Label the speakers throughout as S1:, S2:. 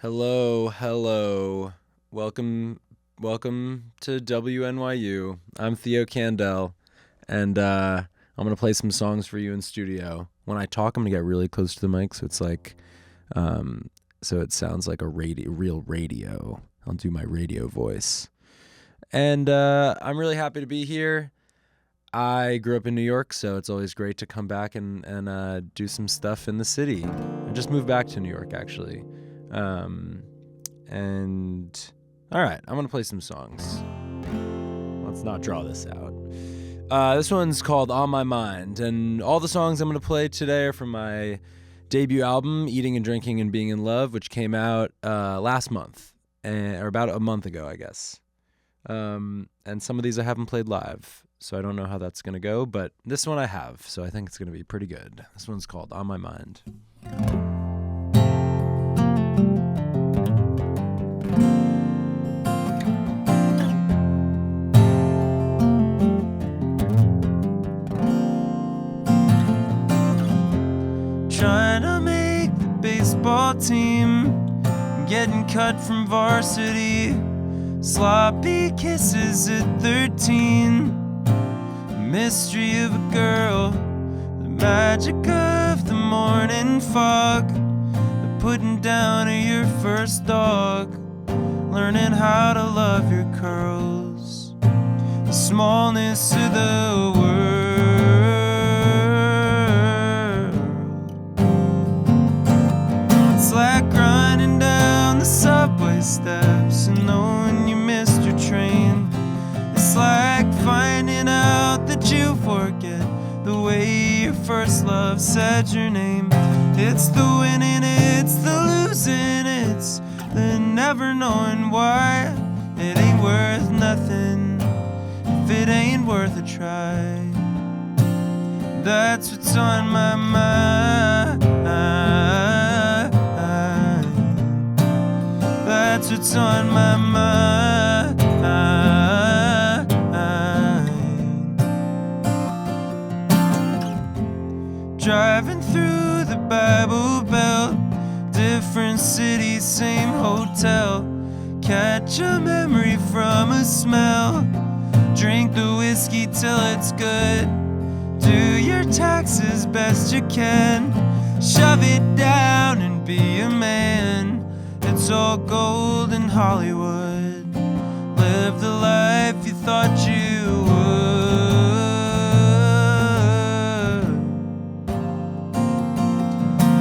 S1: Hello. Welcome to Wnyu. I'm Theo Kandel, and I'm gonna play some songs for you in studio. When I talk, I'm gonna get really close to the mic, so it's like, so it sounds like real radio. I'll do my radio voice, and I'm really happy to be here. I grew up in New York, so it's always great to come back and do some stuff in the city. I just moved back to New York, actually. And all right, I'm gonna play some songs. Let's not draw this out. This one's called On My Mind, and all the songs I'm gonna play today are from my debut album, Eating and Drinking and Being in Love, which came out last month, or about a month ago, I guess. And some of these I haven't played live, so I don't know how that's gonna go, but this one I have, so I think it's gonna be pretty good. This one's called On My Mind. Trying to make the baseball team, getting cut from varsity, sloppy kisses at 13, mystery of a girl, the magic of the morning fog, the putting down of your first dog, learning how to love your curls, the smallness of the world. It's like running down the subway steps and knowing you missed your train. It's like finding out that you forget the way your first love said your name. It's the winning, it's the losing, it's the never knowing why. It ain't worth nothing if it ain't worth a try. That's what's on my mind. That's what's on my mind. Driving through the Bible Belt, different cities, same hotel. Catch a memory from a smell. Drink the whiskey till it's good. Do your taxes best you can. Shove it down and be a man. It's all gold in Hollywood. Live the life you thought you would.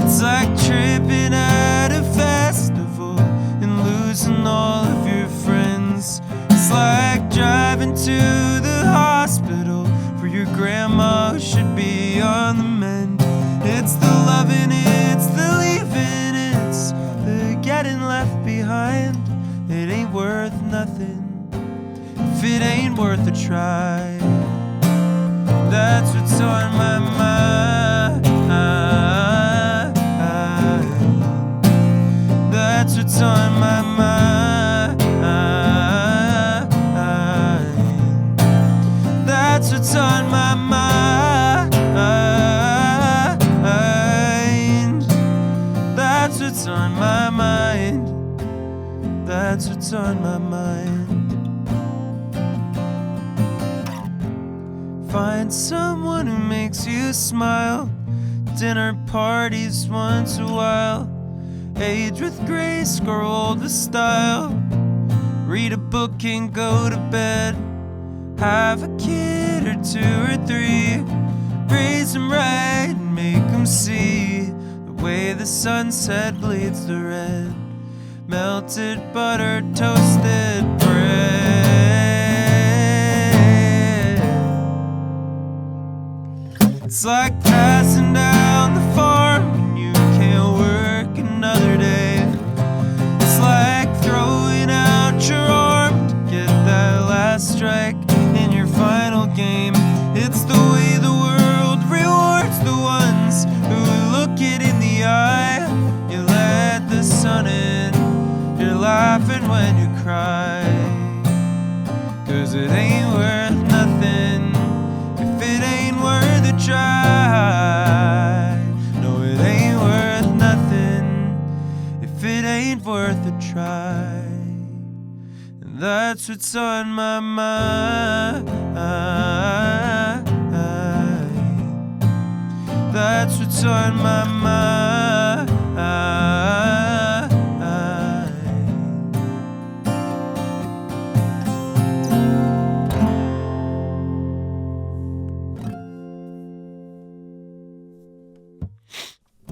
S1: It's like tripping at a festival and losing all of your friends. It's like driving to the hospital for your grandma who should be on the mend. It's the loving, it's the leaving, it's the getting left behind. It ain't worth nothing if it ain't worth a try. That's what's on my mind. That's what's on my mind. That's what's on my mind. That's what's on my mind. That's what's on my mind. Find someone who makes you smile. Dinner parties once a while. Age with grace, grow old with style. Read a book and go to bed. Have a kid or 2 or 3. Raise them right and make them see the way the sunset bleeds the red. Melted butter, toasted bread. It's like passing down the farm when you can't work another day. It's like throwing out your arm to get that last strike in your final game. It's the way the world rewards the ones who look it in the eye. You let the sun in, you're laughing when you cry. 'Cause it ain't worth nothing if it ain't worth a try. No, it ain't worth nothing if it ain't ain't worth a try. And that's what's on my mind. That's what's on my mind.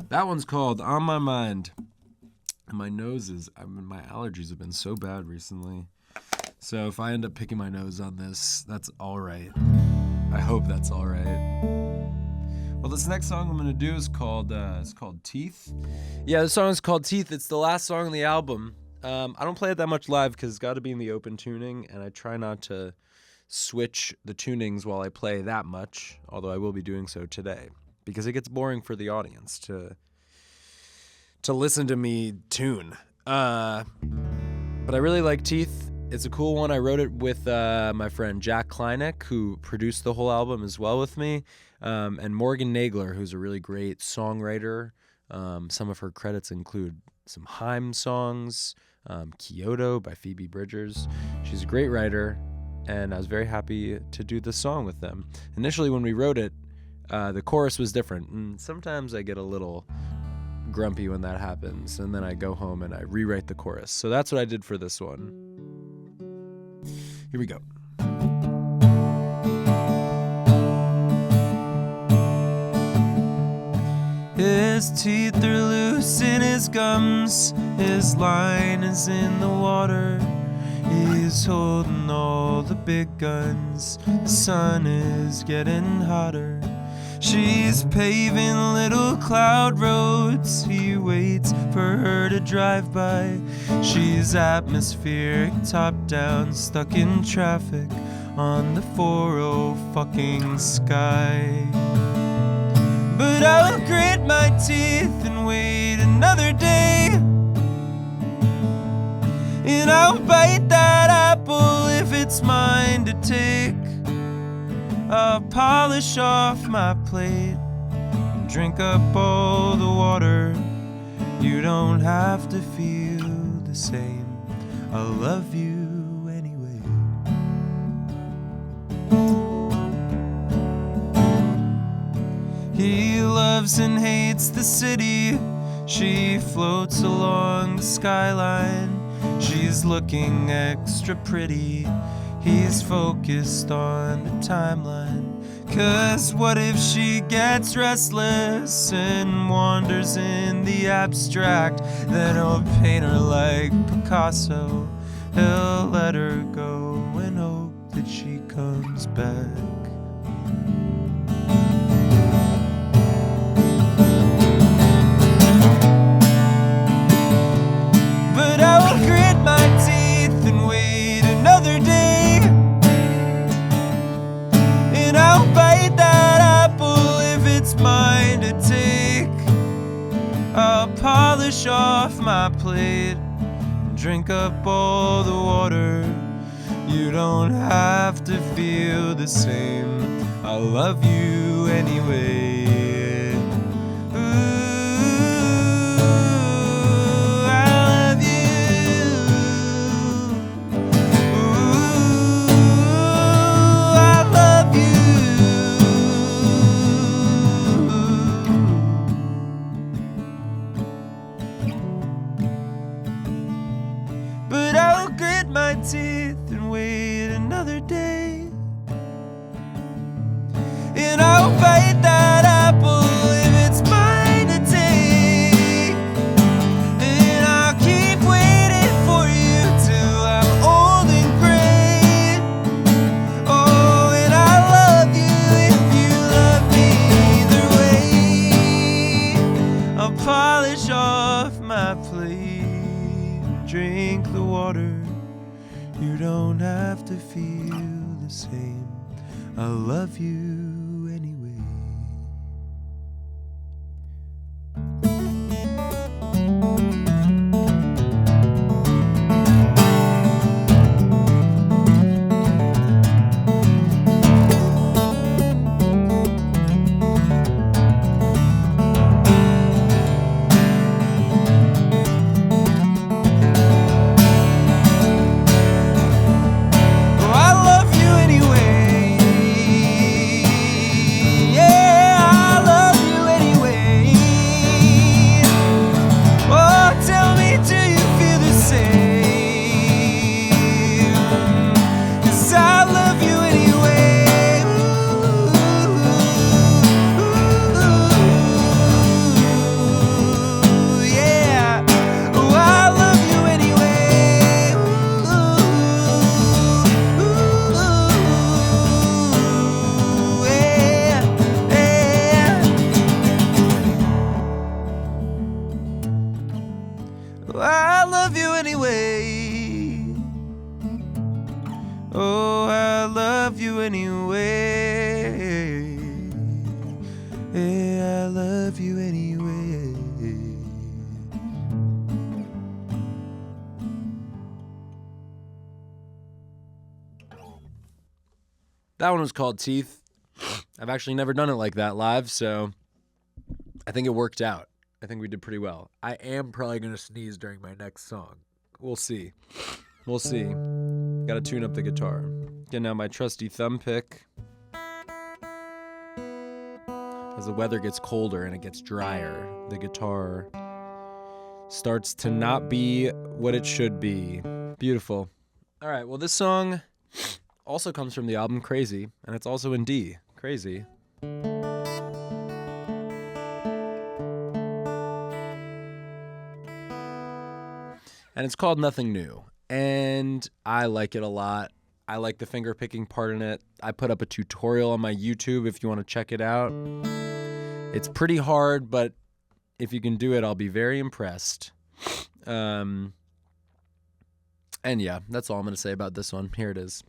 S1: That one's called On My Mind. And my my allergies have been so bad recently. So if I end up picking my nose on this, that's all right. I hope that's all right. Well, this next song I'm gonna do is called Teeth. Yeah, the song is called Teeth. It's the last song on the album. I don't play it that much live because it's got to be in the open tuning, and I try not to switch the tunings while I play that much, although I will be doing so today, because it gets boring for the audience to listen to me tune. But I really like Teeth. It's a cool one. I wrote it with my friend Jack Kleineck, who produced the whole album as well with me, and Morgan Nagler, who's a really great songwriter. Some of her credits include some Haim songs, Kyoto by Phoebe Bridgers. She's a great writer, and I was very happy to do this song with them. Initially, when we wrote it, the chorus was different, and sometimes I get a little grumpy when that happens, and then I go home and I rewrite the chorus. So that's what I did for this one. Here we go. His teeth are loose in his gums, his line is in the water. He's holding all the big guns, the sun is getting hotter. She's paving little cloud roads, he waits for her to drive by. She's atmospheric, top down, stuck in traffic on the 4-0 fucking sky. But I'll grit my teeth and wait another day, and I'll bite that apple if it's mine to take. I'll polish off my plate and drink up all the water. You don't have to feel the same. I love you anyway. He loves and hates the city. She floats along the skyline. She's looking extra pretty. He's focused on the timeline. 'Cause what if she gets restless and wanders in the abstract? Then he'll paint her like Picasso. He'll let her go and hope that she comes back. But I will grit my teeth and wait another day, and I'll bite that apple if it's mine to take. I'll polish off my plate and drink up all the water. You don't have to feel the same. I love you anyway. Teeth and wait another day, and I'll bite that apple if it's mine to take, and I'll keep waiting for you till I'm old and gray. Oh, and I love you if you love me either way. I'll polish off my plate, drink the water. You don't have to feel the same. I love you anyway. I love you anyway. Oh, I love you anyway. Yeah, I love you anyway. That one was called Teeth. I've actually never done it like that live, so I think it worked out. I think we did pretty well. I am probably going to sneeze during my next song. We'll see. We'll see. Got to tune up the guitar. Getting out my trusty thumb pick. As the weather gets colder and it gets drier, the guitar starts to not be what it should be. Beautiful. All right, well, this song also comes from the album Crazy, and it's also in D. Crazy. And it's called Nothing New. And I like it a lot. I like the finger picking part in it. I put up a tutorial on my YouTube if you want to check it out. It's pretty hard, but if you can do it, I'll be very impressed. And yeah, that's all I'm going to say about this one. Here it is.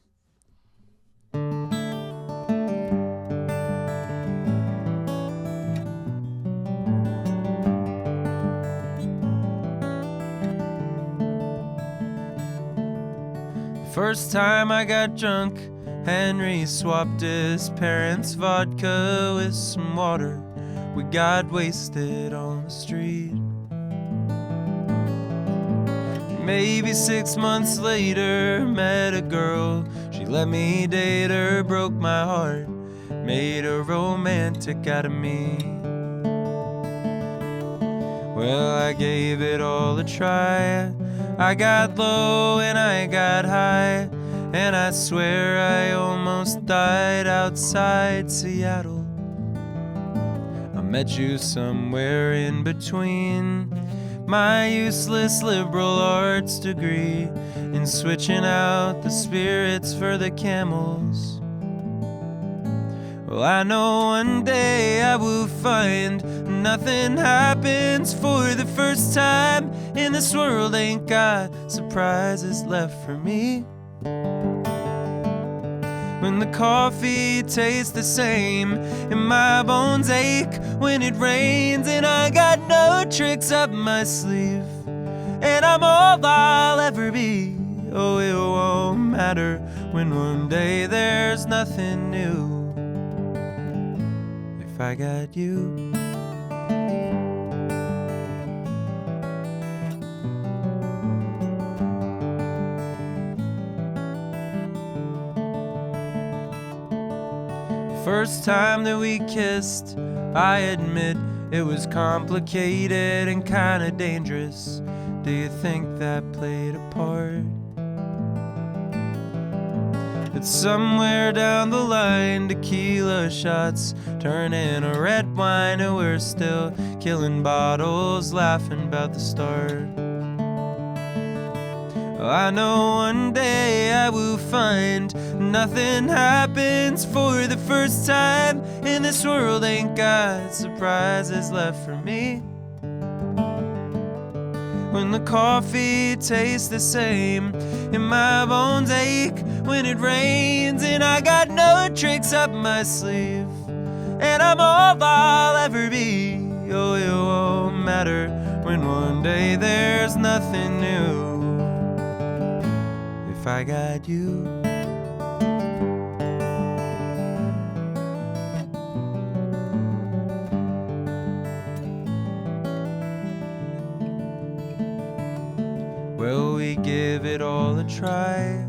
S1: First time I got drunk, Henry swapped his parents' vodka with some water. We got wasted on the street. Maybe 6 months later, met a girl. She let me date her, broke my heart, made a romantic out of me. Well, I gave it all a try. I got low and I got high, and I swear I almost died outside Seattle. I met you somewhere in between my useless liberal arts degree and switching out the spirits for the camels. Well, I know one day I will find nothing happens for the first time in this world. Ain't got surprises left for me. When the coffee tastes the same and my bones ache when it rains, and I got no tricks up my sleeve, and I'm all I'll ever be. Oh, it won't matter when one day there's nothing new. If I got you. First time that we kissed, I admit it was complicated and kinda dangerous. Do you think that played a part? It's somewhere down the line, tequila shots turn into red wine, and we're still killing bottles, laughing about the start. I know one day I will find nothing happens for the first time in this world. Ain't got surprises left for me. When the coffee tastes the same and my bones ache when it rains, and I got no tricks up my sleeve, and I'm all I'll ever be. Oh, it won't matter when one day there's nothing new. If I got you. Well, we give it all a try.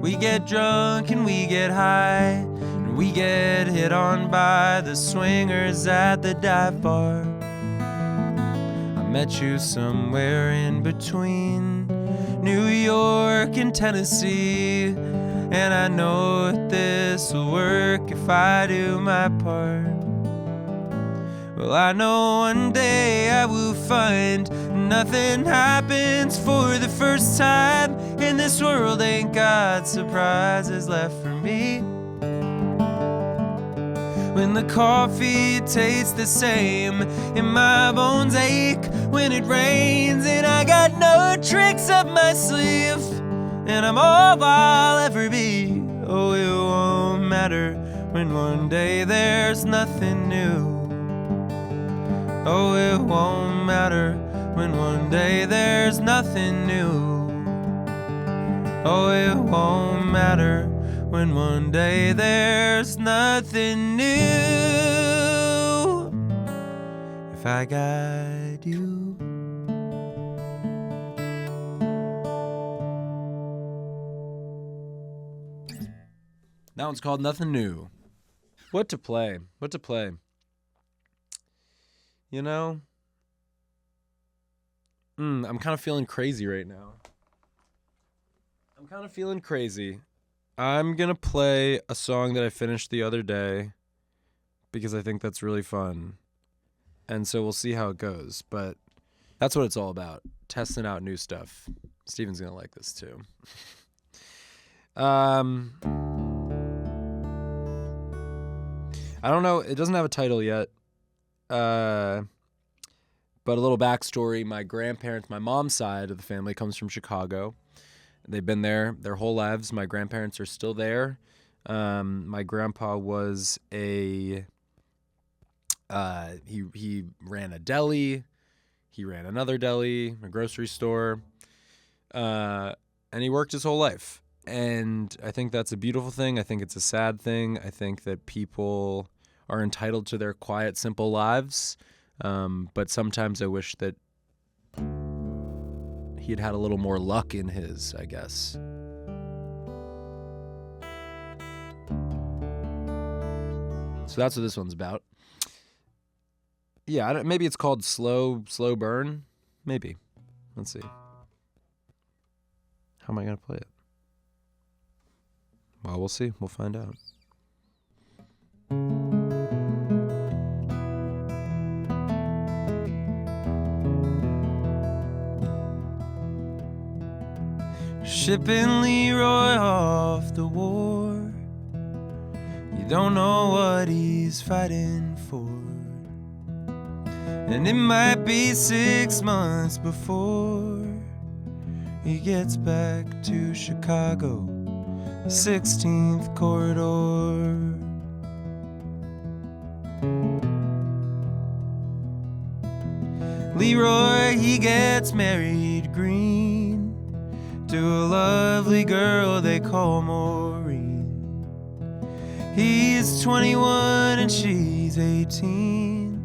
S1: We get drunk and we get high, and we get hit on by the swingers at the dive bar. I met you somewhere in between New York and Tennessee, and I know that this will work if I do my part. Well, I know one day I will find nothing happens for the first time in this world. Ain't got surprises left for me. when the coffee tastes the same, and my bones ache when it rains, and I got no tricks up my sleeve, and I'm all I'll ever be. Oh, it won't matter when one day there's nothing new. Oh, it won't matter when one day there's nothing new. Oh, it won't matter when one day there's nothing new. If I got you. That one's called Nothing New. What to play? What to play? You know, I'm kind of feeling crazy right now. I'm kind of feeling crazy. I'm going to play a song that I finished the other day because I think that's really fun. And so we'll see how it goes. But that's what it's all about, testing out new stuff. Steven's going to like this too. I don't know. It doesn't have a title yet. But a little backstory. My grandparents, my mom's side of the family comes from Chicago. They've been there their whole lives. My grandparents are still there. My grandpa was he ran a deli. He ran another deli, a grocery store. And he worked his whole life. And I think that's a beautiful thing. I think it's a sad thing. I think that people are entitled to their quiet, simple lives. But sometimes I wish that he'd had a little more luck in his, I guess. So that's what this one's about. Yeah, maybe it's called Slow Burn. Maybe. Let's see. How am I going to play it? Well, we'll see. We'll find out. Shipping Leroy off the war. You don't know what he's fighting for. And it might be 6 months before he gets back to Chicago, the 16th corridor. Leroy, he gets married green to a lovely girl they call Maureen. He's 21 and she's 18,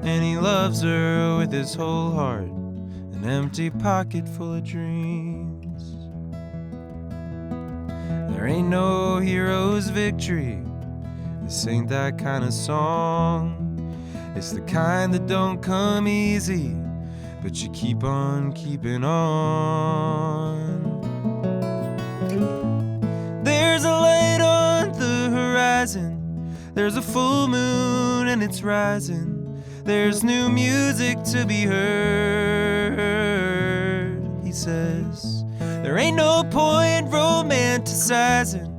S1: and he loves her with his whole heart, an empty pocket full of dreams. There ain't no hero's victory, this ain't that kind of song. It's the kind that don't come easy, but you keep on keeping on. There's a light on the horizon, there's a full moon and it's rising. There's new music to be heard, he says. There ain't no point romanticizing,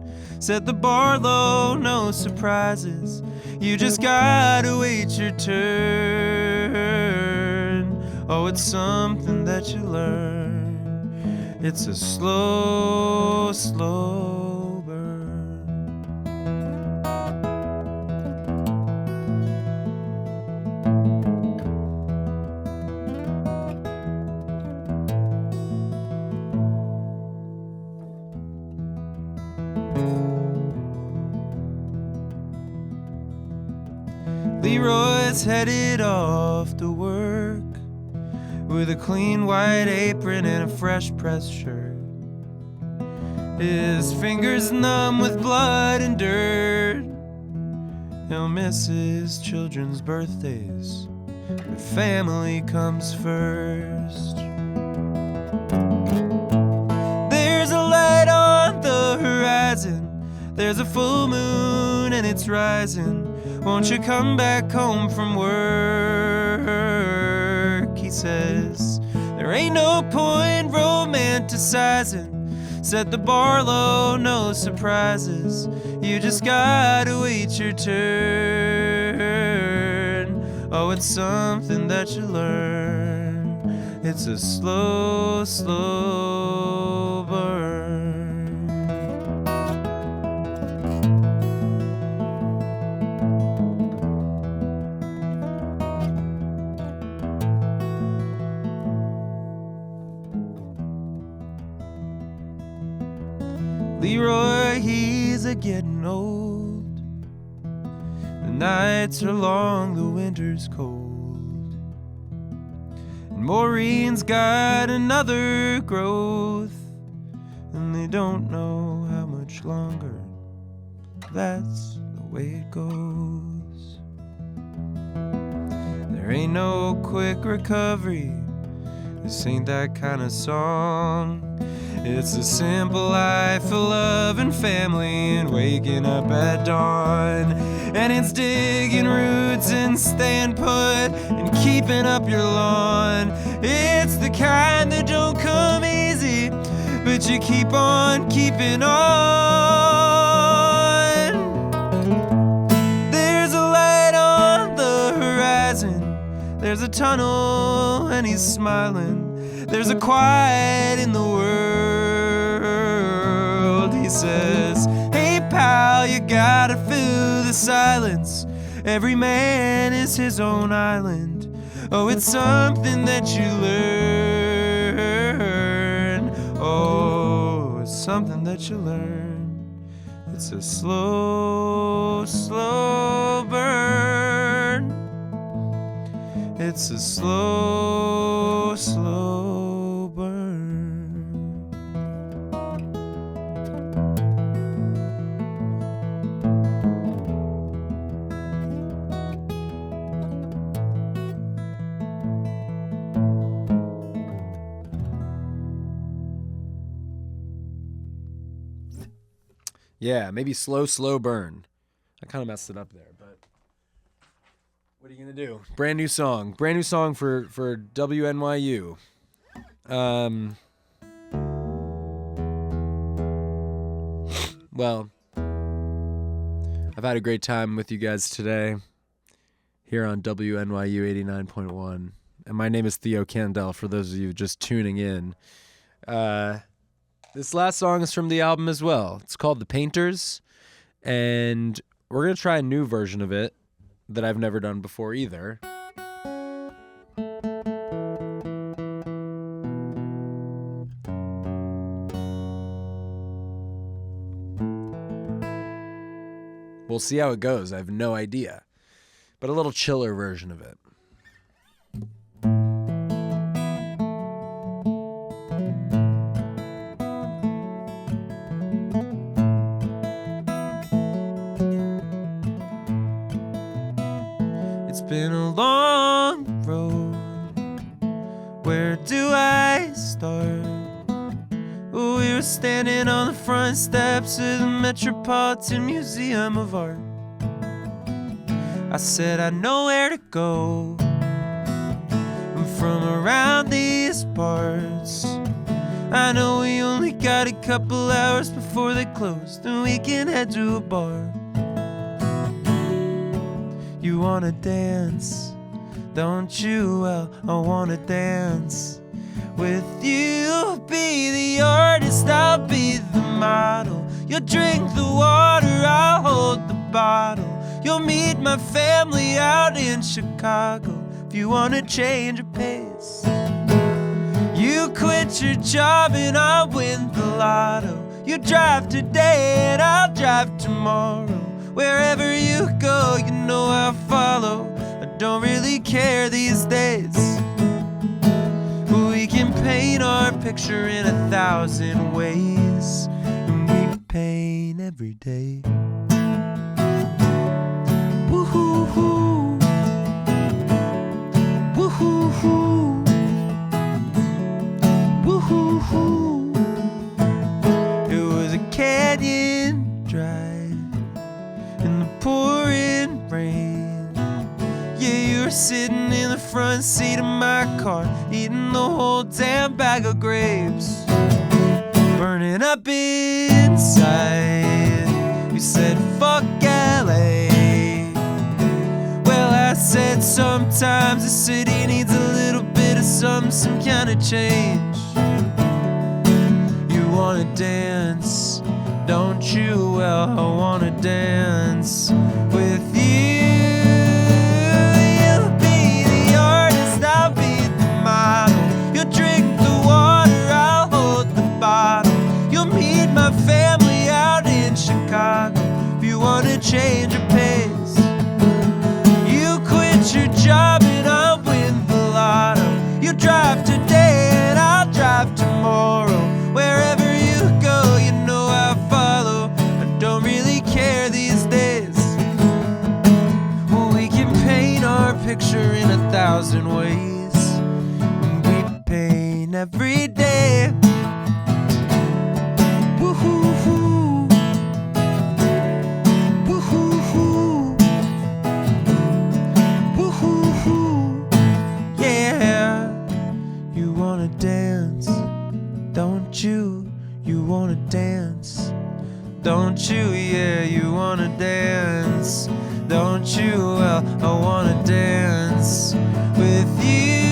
S1: set the bar low, no surprises. You just gotta wait your turn. Oh, it's something that you learn. It's a slow, slow burn. Leroy's headed off to work with a clean white apron and a fresh pressed shirt. His fingers numb with blood and dirt. He'll miss his children's birthdays, but family comes first. There's a light on the horizon, there's a full moon and it's rising. Won't you come back home from work, he says. There ain't no point romanticizing, Set the bar low, no surprises. You just gotta wait your turn. Oh, it's something that you learn. It's a slow, slow burn. Leroy, he's a-getting old. The nights are long, the winter's cold. And Maureen's got another growth, and they don't know how much longer. That's the way it goes. There ain't no quick recovery. This ain't that kind of song. It's a simple life of love and family and waking up at dawn. And it's digging roots and staying put and keeping up your lawn. It's the kind that don't come easy, but you keep on keeping on. There's a light on the horizon. There's a tunnel and he's smiling. There's a quiet in the world. He says, hey pal, you gotta fill the silence. Every man is his own island. Oh, it's something that you learn. Oh, it's something that you learn. It's a slow, slow burn. It's a slow, slow burn.
S2: Yeah, maybe slow, slow burn. I kind of messed it up there, but what are you gonna do? Brand new song for WNYU. Well, I've had a great time with you guys today here on WNYU 89.1, and my name is Theo Kandel. For those of you just tuning in, this last song is from the album as well. It's called The Painters, and we're gonna try a new version of it that I've never done before either. We'll see how it goes. I have no idea. But a little chiller version of it.
S1: It's been a long road. Where do I start? We were standing on the front steps of the Metropolitan Museum of Art. I said I know where to go. I'm from around these parts. I know we only got a couple hours before they close, then we can head to a bar. You wanna dance, don't you? Well, I wanna dance with you. Be the artist, I'll be the model. You'll drink the water, I'll hold the bottle. You'll meet my family out in Chicago. If you wanna change your pace, you quit your job and I'll win the lotto. You drive today and I'll drive tomorrow. Wherever you go, you know I'll follow. I don't really care these days. We can paint our picture in 1,000 ways, and we paint every day. Woo-hoo-hoo. Woo-hoo-hoo. Woo-hoo-hoo. It was a canyon drive in the pouring rain. Yeah, you were sitting in the front seat of my car, eating the whole damn bag of grapes. Burning when I've been inside. You said fuck LA. Well, I said sometimes the city needs a little bit of some kind of change. You wanna dance, don't you? Well, I wanna dance with you. You'll be the artist, I'll be the model. You'll drink the water, I'll hold the bottle. You'll meet my family out in Chicago. If you wanna change your pace, you quit your job and I'll win the lotto. You drive today and I'll drive tomorrow. Wherever you go, you know I follow. I don't really care these days. Well, we can paint our picture in 1,000 ways. We paint every day. Woo-hoo-hoo. Woo-hoo-hoo. Woo-hoo-hoo. Yeah. You wanna dance, don't you? You wanna dance, don't you? Yeah, you wanna dance, don't you? Well, I wanna dance with you.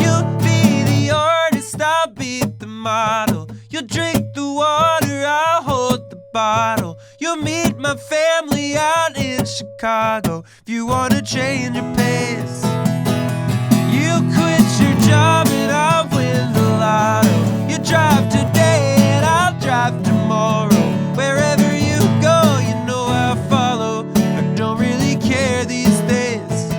S1: You'll be the artist, I'll be the model. You'll drink the water, I'll hold the bottle. You'll meet my family out in Chicago. If you wanna change your pace, you quit your job and I'll win the lotto. You drive today and I'll drive tomorrow. Wherever you go, you know I'll follow. I don't really care these days.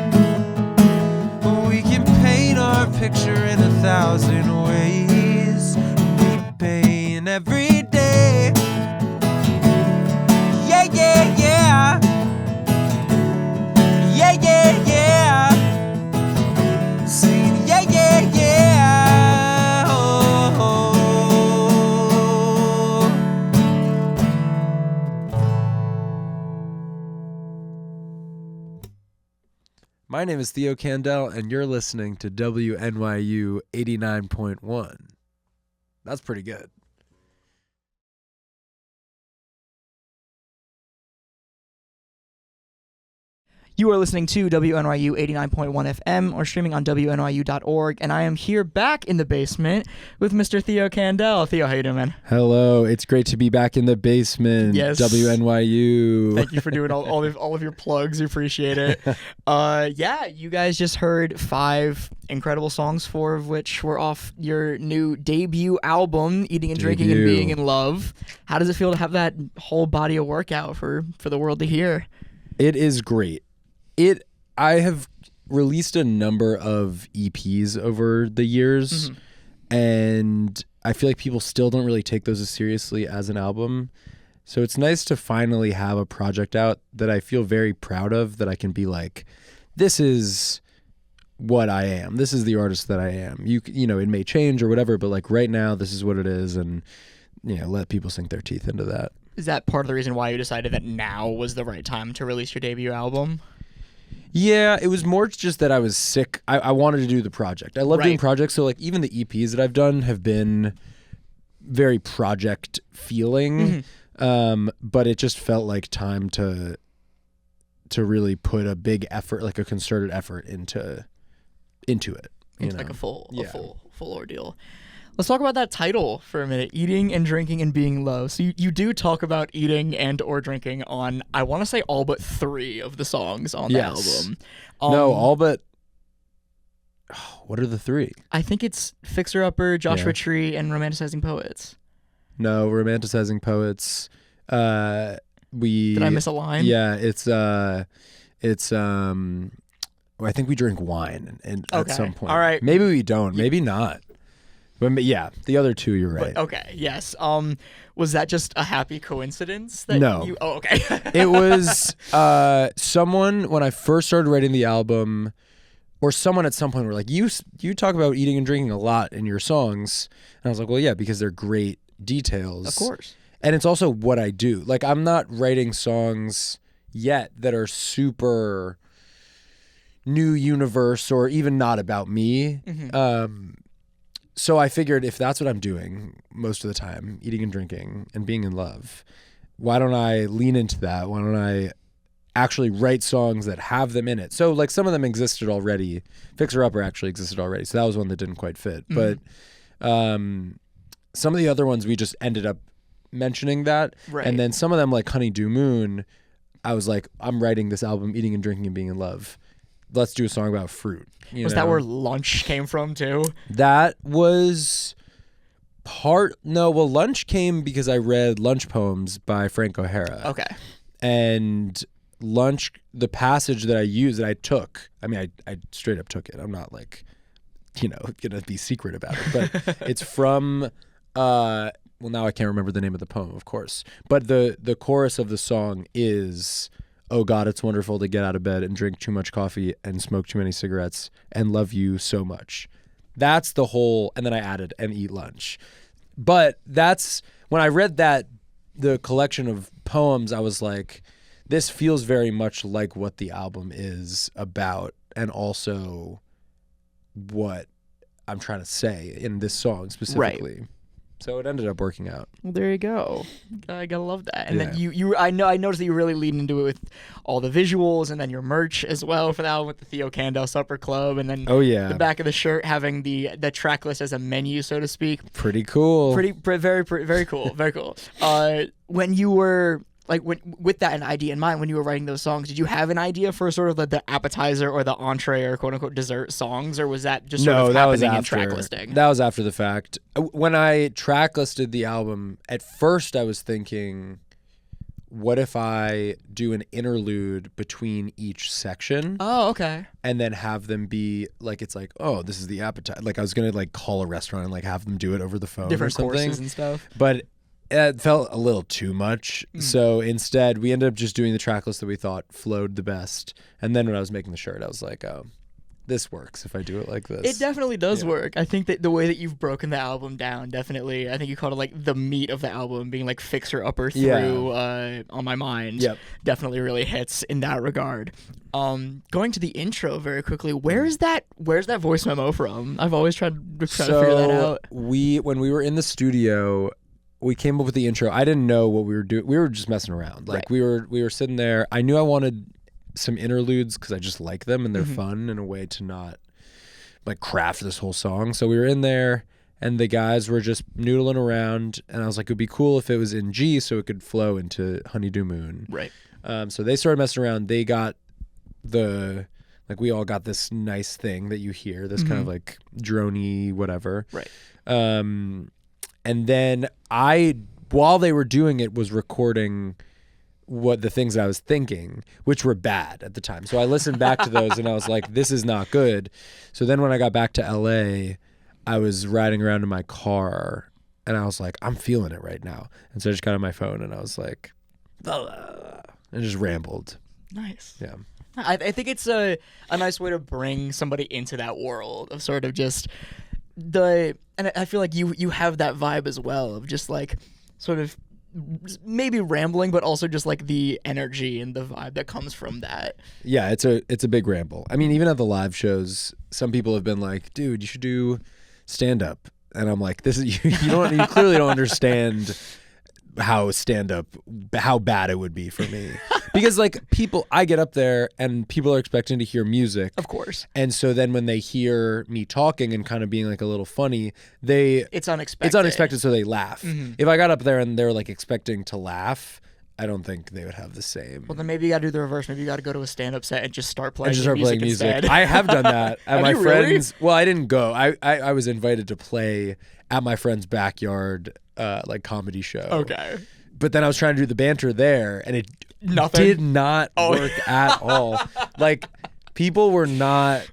S1: We can paint our picture in 1,000 ways. We paint every day. Yeah, yeah, yeah. Yeah, yeah, yeah. Singing, yeah, yeah, yeah. Oh, oh.
S2: My name is Theo Kandel, and you're listening to WNYU 89.1. That's pretty good.
S3: You are listening to WNYU 89.1 FM or streaming on WNYU.org, and I am here back in the basement with Mr. Theo Kandel. Theo, how you doing, man?
S2: Hello, it's great to be back in the basement.
S3: Yes.
S2: WNYU.
S3: Thank you for doing all of your plugs. We appreciate it. Yeah, you guys just heard 5 incredible songs, 4 of which were off your new debut album, Eating and Drinking and Being in Love. How does it feel to have that whole body of work out for the world to hear?
S2: It is great. I have released a number of EPs over the years, and I feel like people still don't really take those as seriously as an album. So it's nice to finally have a project out that I feel very proud of, that I can be like, this is what I am. This is the artist that I am. You know, it may change or whatever, but like right now, this is what it is, and let people sink their teeth into that.
S3: Is that part of the reason why you decided that now was the right time to release your debut album?
S2: Yeah, it was more just that I was sick. I wanted to do the project. I love doing projects, so like even the EPs that I've done have been very project feeling, but it just felt like time to really put a big effort, like a concerted effort into it.
S3: It's like a full ordeal. Let's talk about that title for a minute, Eating and Drinking and Being Low. So you do talk about eating and or drinking on, I want to say, all but 3 of the songs on the album.
S2: No, all but... what are the 3?
S3: I think it's Fixer Upper, Joshua Tree, and Romanticizing Poets.
S2: No, Romanticizing Poets. Did
S3: I miss a line?
S2: Yeah, it's I think we drink wine and at some point.
S3: All right.
S2: Maybe we don't. Maybe not. But yeah, the other 2, you're right.
S3: But, okay, yes. Was that just a happy coincidence?
S2: No.
S3: Oh, okay.
S2: It was someone, when I first started writing the album, or someone at some point were like, you talk about eating and drinking a lot in your songs. And I was like, well, yeah, because they're great details.
S3: Of course.
S2: And it's also what I do. Like, I'm not writing songs yet that are super new universe or even not about me. So I figured if that's what I'm doing most of the time, eating and drinking and being in love, why don't I lean into that? Why don't I actually write songs that have them in it? So like some of them existed already. Fixer Upper actually existed already. So that was one that didn't quite fit. But some of the other ones we just ended up mentioning that.
S3: Right.
S2: And then some of them like Honeydew Moon, I was like, I'm writing this album, eating and drinking and being in love. Let's do a song about fruit.
S3: Was that where Lunch came from too?
S2: That was Lunch came because I read Lunch Poems by Frank O'Hara.
S3: Okay.
S2: And Lunch, the passage that I took, I mean, I straight up took it. I'm not like, gonna be secret about it, but it's from, well, now I can't remember the name of the poem, of course, but the chorus of the song is, oh God, it's wonderful to get out of bed and drink too much coffee and smoke too many cigarettes and love you so much. That's the whole, and then I added, and eat lunch. But that's, when I read that, the collection of poems, I was like, this feels very much like what the album is about, and also what I'm trying to say in this song specifically. Right. So it ended up working out.
S3: Well, there you go. I gotta love that. And then I noticed that you really leaned into it with all the visuals, and then your merch as well for the album with the Theo Kandel Supper Club, and then the back of the shirt having the track list as a menu, so to speak.
S2: Pretty cool.
S3: Very cool. Very cool. When you were like with that an idea in mind, when you were writing those songs, did you have an idea for sort of the appetizer or the entree or quote unquote dessert songs, or was that just sort of happening in track listing?
S2: That was after the fact. When I track listed the album, at first I was thinking, what if I do an interlude between each section?
S3: Oh, okay.
S2: And then have them be like, it's like, oh, this is the appetizer. Like I was gonna like call a restaurant and like have them do it over the phone,
S3: different
S2: or something.
S3: Courses and stuff.
S2: But it felt a little too much. So instead, we ended up just doing the track list that we thought flowed the best. And then when I was making the shirt, I was like, oh, this works if I do it like this.
S3: It definitely does work. I think that the way that you've broken the album down, definitely, I think you called it like the meat of the album being like Fixer Upper through On My Mind.
S2: Yep. Definitely
S3: really hits in that regard. Going to the intro very quickly, where's that voice memo from? I've always tried to figure that out.
S2: When we were in the studio, we came up with the intro. I didn't know what we were doing. We were just messing around. Like we were sitting there. I knew I wanted some interludes because I just like them and they're fun in a way to not like craft this whole song. So we were in there and the guys were just noodling around, and I was like, it would be cool if it was in G so it could flow into Honeydew Moon.
S3: Right.
S2: So they started messing around. They got we all got this nice thing that you hear, this kind of like droney whatever.
S3: Right.
S2: And then while they were doing it, was recording what the things I was thinking, which were bad at the time. So I listened back to those and I was like, this is not good. So then when I got back to LA, I was riding around in my car and I was like, I'm feeling it right now. And so I just got on my phone and I was like, and just rambled.
S3: Nice.
S2: Yeah.
S3: I think it's a nice way to bring somebody into that world of sort of just and I feel like you have that vibe as well of just like sort of maybe rambling, but also just like the energy and the vibe that comes from that.
S2: Yeah, it's a big ramble. I mean, even at the live shows, some people have been like, dude, you should do stand up. And I'm like, this is you clearly don't understand how bad it would be for me. Because like I get up there and people are expecting to hear music.
S3: Of course.
S2: And so then when they hear me talking and kind of being like a little funny, it's unexpected, so they laugh. If I got up there and they're like expecting to laugh, I don't think they would have the same.
S3: Well, then maybe you got to do the reverse. Maybe you got to go to a stand-up set and just start playing
S2: music. I have done that at my friends. Really? Well, I didn't go. I was invited to play at my friend's backyard like comedy show.
S3: Okay.
S2: But then I was trying to do the banter there, and it did not work at all. Like, people were not.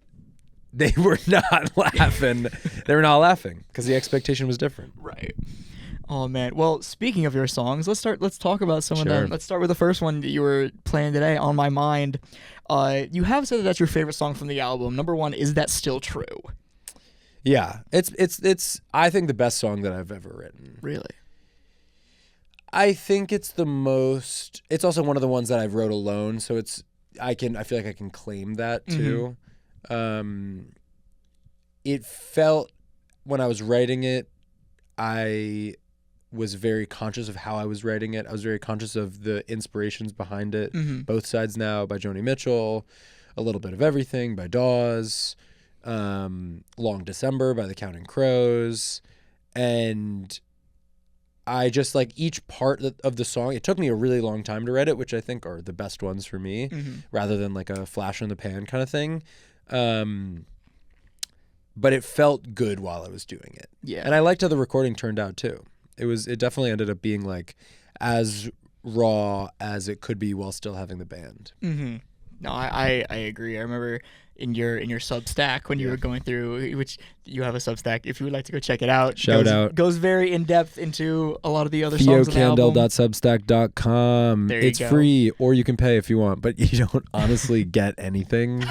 S2: They were not laughing. They were not laughing because the expectation was different.
S3: Right. Oh man. Well, speaking of your songs, let's talk about some of them. Let's start with the first one that you were playing today, On My Mind. You have said that that's your favorite song from the album. Number one, is that still true?
S2: Yeah. It's I think the best song that I've ever written.
S3: Really?
S2: I think it's also one of the ones that I've wrote alone, so I feel like I can claim that too. It felt when I was writing it, I was very conscious of how I was writing it. I was very conscious of the inspirations behind it. Both Sides Now by Joni Mitchell, A Little Bit of Everything by Dawes, Long December by the Counting Crows. And I just like each part of the song. It took me a really long time to write it, which I think are the best ones for me, rather than like a flash in the pan kind of thing. But it felt good while I was doing it.
S3: Yeah.
S2: And I liked how the recording turned out too. It definitely ended up being like as raw as it could be while still having the band.
S3: No, I agree. I remember in your Substack when you were going through, which you have a Substack. If you would like to go check it out,
S2: Shout out.
S3: Goes very in depth into a lot of the other songs on the album.
S2: TheoKandel.substack.com.
S3: There you
S2: It's
S3: go.
S2: free, or you can pay if you want, but you don't honestly get anything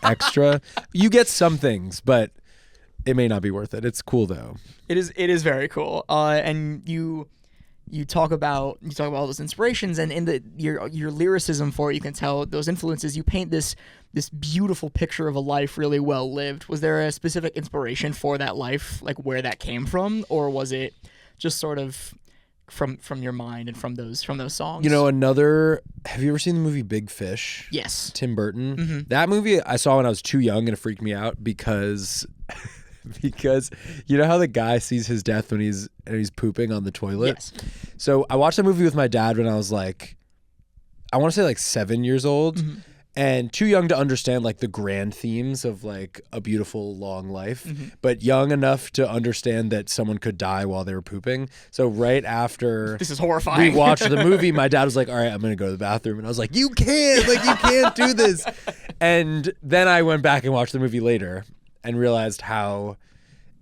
S2: extra. You get some things, but it may not be worth it. It's cool though.
S3: It is very cool. And you talk about all those inspirations, and in your lyricism for it, you can tell those influences. You paint this beautiful picture of a life really well lived. Was there a specific inspiration for that life, like where that came from, or was it just sort of from your mind and from those songs?
S2: You know, have you ever seen the movie Big Fish?
S3: Yes.
S2: Tim Burton. That movie I saw when I was too young, and it freaked me out because you know how the guy sees his death when he's pooping on the toilet?
S3: Yes.
S2: So I watched that movie with my dad when I was like, I want to say like 7 years old, and too young to understand like the grand themes of like a beautiful long life, but young enough to understand that someone could die while they were pooping. So right after
S3: This is horrifying.
S2: we watched the movie, my dad was like, all right, I'm going to go to the bathroom. And I was like, you can't do this. And then I went back and watched the movie later and realized how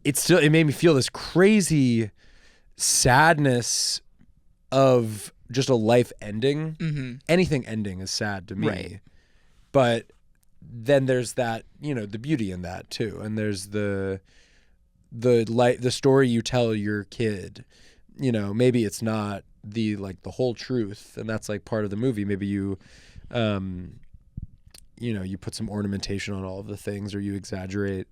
S2: it made me feel this crazy sadness of just a life ending. Anything ending is sad to me.
S3: Right.
S2: But then there's that, you know, the beauty in that too. And there's the story you tell your kid, you know, maybe it's not the whole truth, and that's like part of the movie. Maybe you you know, you put some ornamentation on all of the things, or you exaggerate.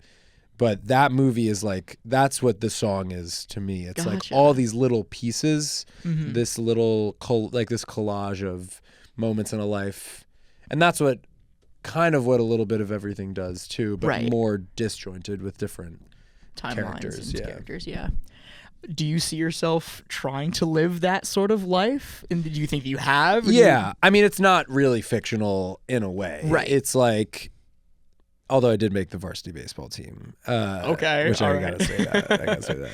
S2: But that movie is like, that's what the song is to me. It's like all these little pieces, this little, this collage of moments in a life. And that's what A Little Bit of Everything does too, but more disjointed with different
S3: timelines and
S2: characters.
S3: characters. Yeah. Do you see yourself trying to live that sort of life? And do you think you have?
S2: Yeah. I mean, it's not really fictional in a way.
S3: Right.
S2: It's like, although I did make the varsity baseball team.
S3: Okay.
S2: Which I gotta say that.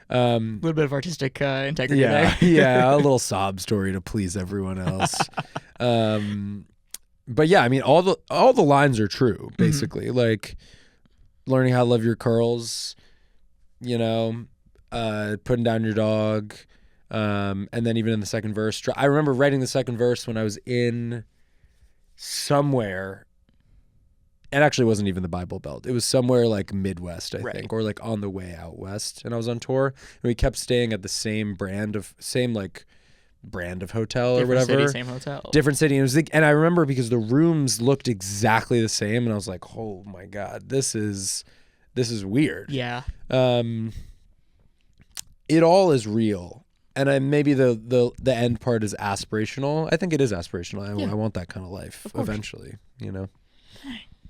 S3: A little bit of artistic integrity
S2: Yeah.
S3: there.
S2: Yeah. A little sob story to please everyone else. But yeah, I mean, all the lines are true, basically. Like learning how to love your curls, you know, putting down your dog, and then even in the second verse, I remember writing the second verse when I was in somewhere. It actually wasn't even the Bible Belt. It was somewhere like Midwest, I think, or like on the way out west. And I was on tour, and we kept staying at the same brand of hotel or whatever.
S3: Different city, same hotel.
S2: Different city. And I remember because the rooms looked exactly the same, and I was like, oh my God, this is weird.
S3: Yeah.
S2: It all is real. And maybe the end part is aspirational. I think it is aspirational. I want that kind of life eventually, you know?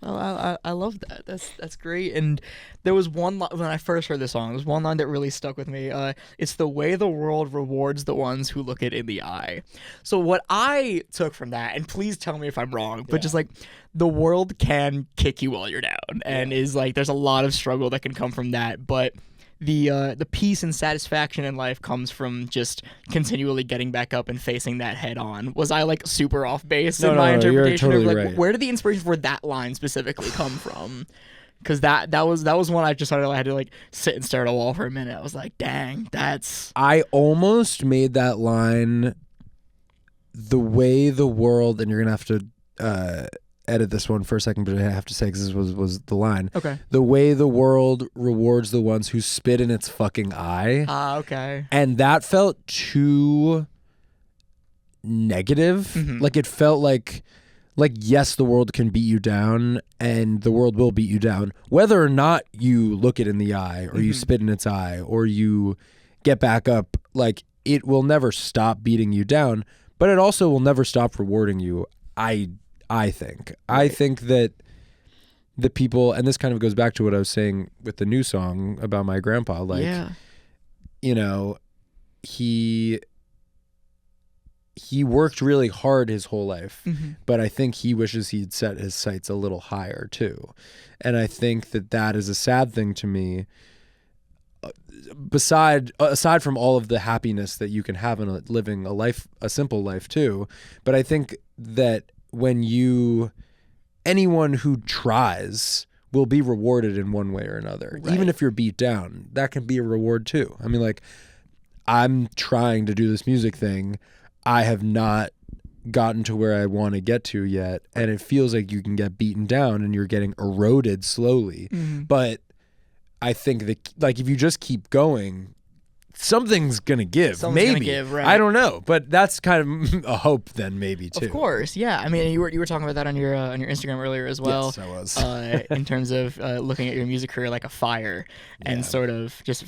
S3: Well, I love that. That's great. And there was one line, when I first heard the song, there was one line that really stuck with me. It's the way the world rewards the ones who look it in the eye. So what I took from that, and please tell me if I'm wrong, but just like the world can kick you while you're down, and is like there's a lot of struggle that can come from that, but the peace and satisfaction in life comes from just continually getting back up and facing that head on. Was I like super off base in my interpretation
S2: you're totally
S3: of like
S2: right.
S3: where did the inspiration for that line specifically come from? Because that was one I just started, I had to like sit and stare at a wall for a minute. I was like, dang, that's.
S2: I almost made that line the way the world, and you're gonna have to edit this one for a second, but I have to say because this was the line.
S3: Okay.
S2: The way the world rewards the ones who spit in its fucking eye.
S3: Okay.
S2: And that felt too negative.
S3: Mm-hmm.
S2: Like it felt like like, yes, the world can beat you down, and the world will beat you down, whether or not you look it in the eye, or you spit in its eye, or you get back up. Like, it will never stop beating you down, but it also will never stop rewarding you. I think.
S3: Right.
S2: I think that the people, and this kind of goes back to what I was saying with the new song about my grandpa, like, you know, he worked really hard his whole life, but I think he wishes he'd set his sights a little higher too. And I think that is a sad thing to me. Aside from all of the happiness that you can have in living a simple life too, but I think that anyone who tries will be rewarded in one way or another. Right. Even if you're beat down, that can be a reward too. I mean, like, I'm trying to do this music thing. I have not gotten to where I want to get to yet, and it feels like you can get beaten down and you're getting eroded slowly. But I think that, like, if you just keep going, something's gonna give. Maybe.
S3: Right.
S2: I don't know, but that's kind of a hope then, maybe too.
S3: Of course, yeah. I mean, you were talking about that on your Instagram earlier as well.
S2: Yes, I was.
S3: In terms of looking at your music career like a fire, and sort of just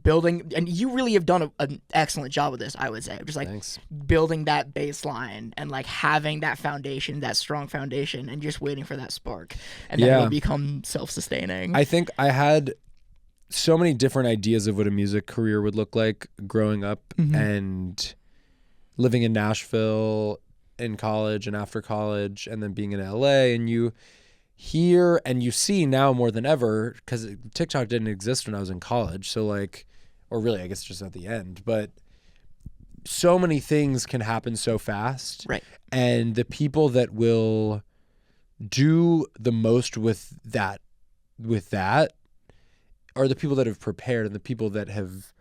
S3: building. And you really have done an excellent job with this, I would say. Just like
S2: Thanks.
S3: building that baseline and like having that foundation, that strong foundation, and just waiting for that spark, and then it'll become self-sustaining.
S2: I think I had so many different ideas of what a music career would look like growing up and living in Nashville in college and after college, and then being in LA, and you hear and you see now more than ever, because TikTok didn't exist when I was in college, so like, or really I guess just at the end, but so many things can happen so fast,
S3: right?
S2: And the people that will do the most with that are the people that have prepared, and the people that have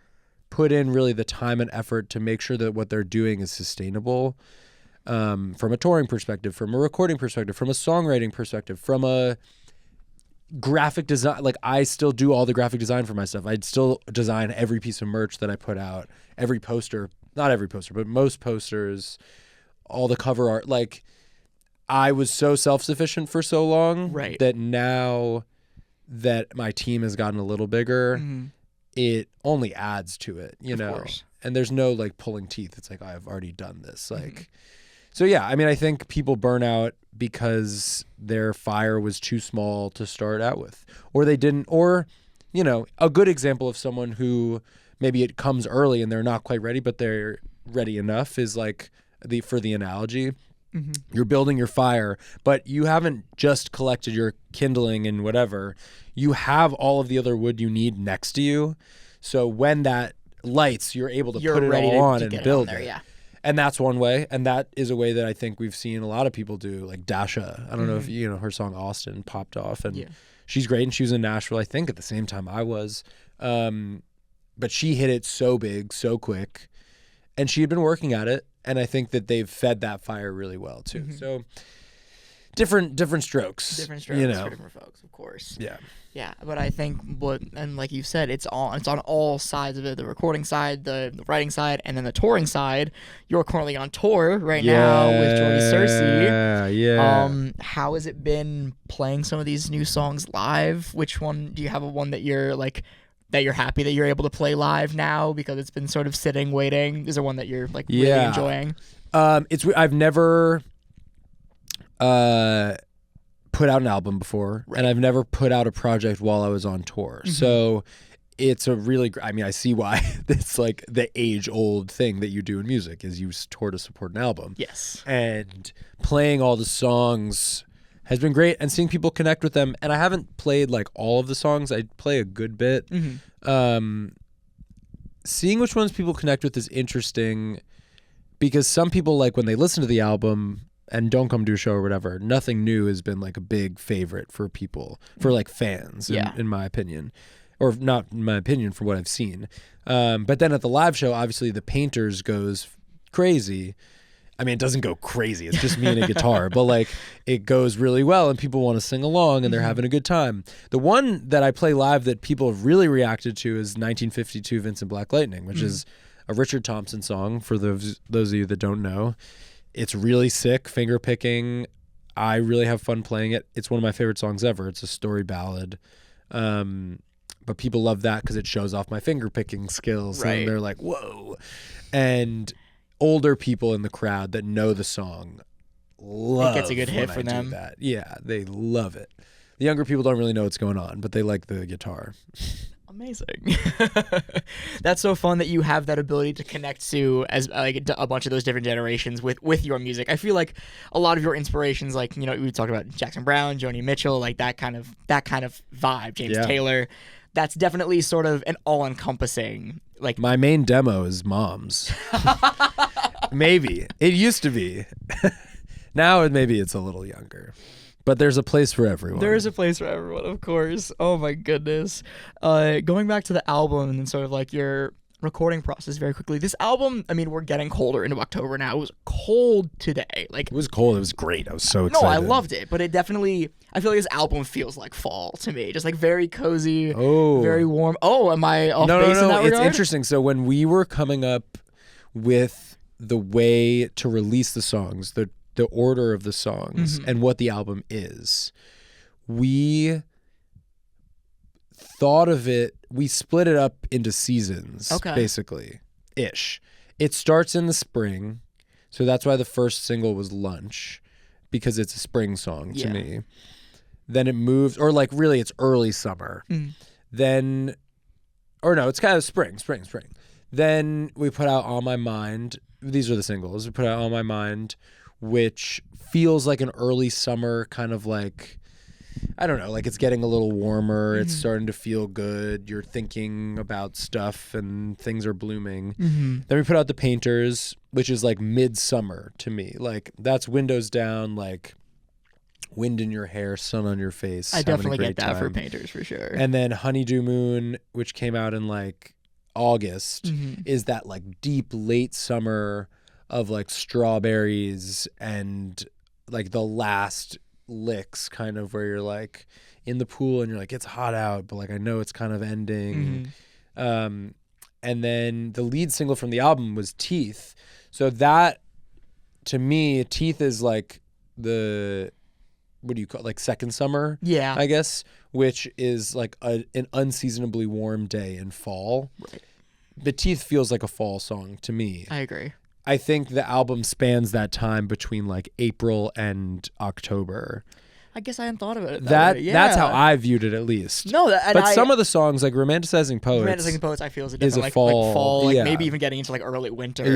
S2: put in really the time and effort to make sure that what they're doing is sustainable, from a touring perspective, from a recording perspective, from a songwriting perspective, from a graphic design. Like, I still do all the graphic design for my stuff. I'd still design every piece of merch that I put out, every poster, not every poster, but most posters, all the cover art. Like, I was so self-sufficient for so long that now that my team has gotten a little bigger, it only adds to it, you know? Course. And there's no like pulling teeth. It's like, I've already done this. Like, so yeah, I mean, I think people burn out because their fire was too small to start out with, or they didn't, or, you know, a good example of someone who maybe it comes early and they're not quite ready, but they're ready enough is like for the analogy. You're building your fire, but you haven't just collected your kindling and whatever. You have all of the other wood you need next to you. So when that lights, you're able to put it all on and build it. Yeah. And that's one way. And that is a way that I think we've seen a lot of people do, like Dasha. I don't know if, you know, her song Austin popped off, and she's great. And she was in Nashville, I think, at the same time I was. But she hit it so big, so quick. And she had been working at it. And I think that they've fed that fire really well too. So different strokes. Different strokes, you know,
S3: for different folks, of course.
S2: Yeah.
S3: Yeah, but I think and like you said, it's on all sides of it: the recording side, the writing side, and then the touring side. You're currently on tour right now with Jordy Cersei.
S2: Yeah.
S3: How has it been playing some of these new songs live? Which one do you have? One that you're like, that you're happy that you're able to play live now because it's been sort of sitting, waiting? Is there one that you're like really enjoying?
S2: I've never put out an album before, and I've never put out a project while I was on tour. So it's a really, I mean, I see why it's like the age-old thing that you do in music is you tour to support an album.
S3: Yes. And
S2: playing all the songs has been great, and seeing people connect with them. And I haven't played like all of the songs. I play a good bit. Seeing which ones people connect with is interesting, because some people, like, when they listen to the album and don't come to a show or whatever, Nothing New has been like a big favorite for people, for like fans, in my opinion. Or not in my opinion, from what I've seen. But then at the live show, obviously the Painters goes crazy. I mean, it doesn't go crazy. It's just me and a guitar. But like, it goes really well, and people want to sing along, and they're having a good time. The one that I play live that people have really reacted to is 1952 Vincent Black Lightning, which is a Richard Thompson song, for those of you that don't know. It's really sick, finger picking. I really have fun playing it. It's one of my favorite songs ever. It's a story ballad. But people love that because it shows off my finger picking skills.
S3: Right.
S2: And they're like, whoa. And older people in the crowd that know the song love
S3: it gets a good hit
S2: when
S3: for
S2: I do
S3: them.
S2: that. Yeah, they love it. The younger people don't really know what's going on, but they like the guitar.
S3: Amazing. That's so fun that you have that ability to connect to as like a bunch of those different generations with your music. I feel like a lot of your inspirations, like, you know, we talked about Jackson Browne, Joni Mitchell, like that kind of vibe, James Taylor. That's definitely sort of an all-encompassing, like,
S2: my main demo is Moms. Maybe it used to be. Now maybe it's a little younger. But there's a place for everyone.
S3: There is a place for everyone, of course. Oh my goodness. Going back to the album and sort of like your recording process very quickly. This album, I mean, we're getting colder into October now. It was cold today. Like,
S2: it was cold. It was great. I was so excited.
S3: No, I loved it, but it definitely, I feel like this album feels like fall to me. Just like very cozy, very warm. Oh, am I off base in that regard?
S2: It's interesting. So when we were coming up with the way to release the songs, the order of the songs and what the album is, we thought of it, we split it up into seasons, basically, ish. It starts in the spring, so that's why the first single was Lunch, because it's a spring song to me. Then it moves, or like really it's early summer. Then, or no, it's kind of spring. Then we put out On My Mind. These are the singles. We put out On My Mind, which feels like an early summer kind of like, I don't know, like it's getting a little warmer. It's starting to feel good. You're thinking about stuff and things are blooming. Then we put out The Painters, which is like midsummer to me. Like that's windows down, like wind in your hair, sun on your face.
S3: I definitely get that for Painters for sure.
S2: And then Honeydew Moon, which came out in like August, is that like deep late summer of like strawberries and like the last licks kind of where you're like in the pool and you're like, it's hot out, but like I know it's kind of ending. And then the lead single from the album was Teeth. So that, to me, Teeth is like the, what do you call it? Like second summer, I guess, which is like an unseasonably warm day in fall. Right. But Teeth feels like a fall song to me.
S3: I agree.
S2: I think the album spans that time between like April and October.
S3: I guess I hadn't thought of it that way. Yeah.
S2: That's how I viewed it, at least.
S3: No,
S2: some of the songs, like Romanticizing Poets,
S3: I feel is a different, like fall, like maybe even getting into like early winter.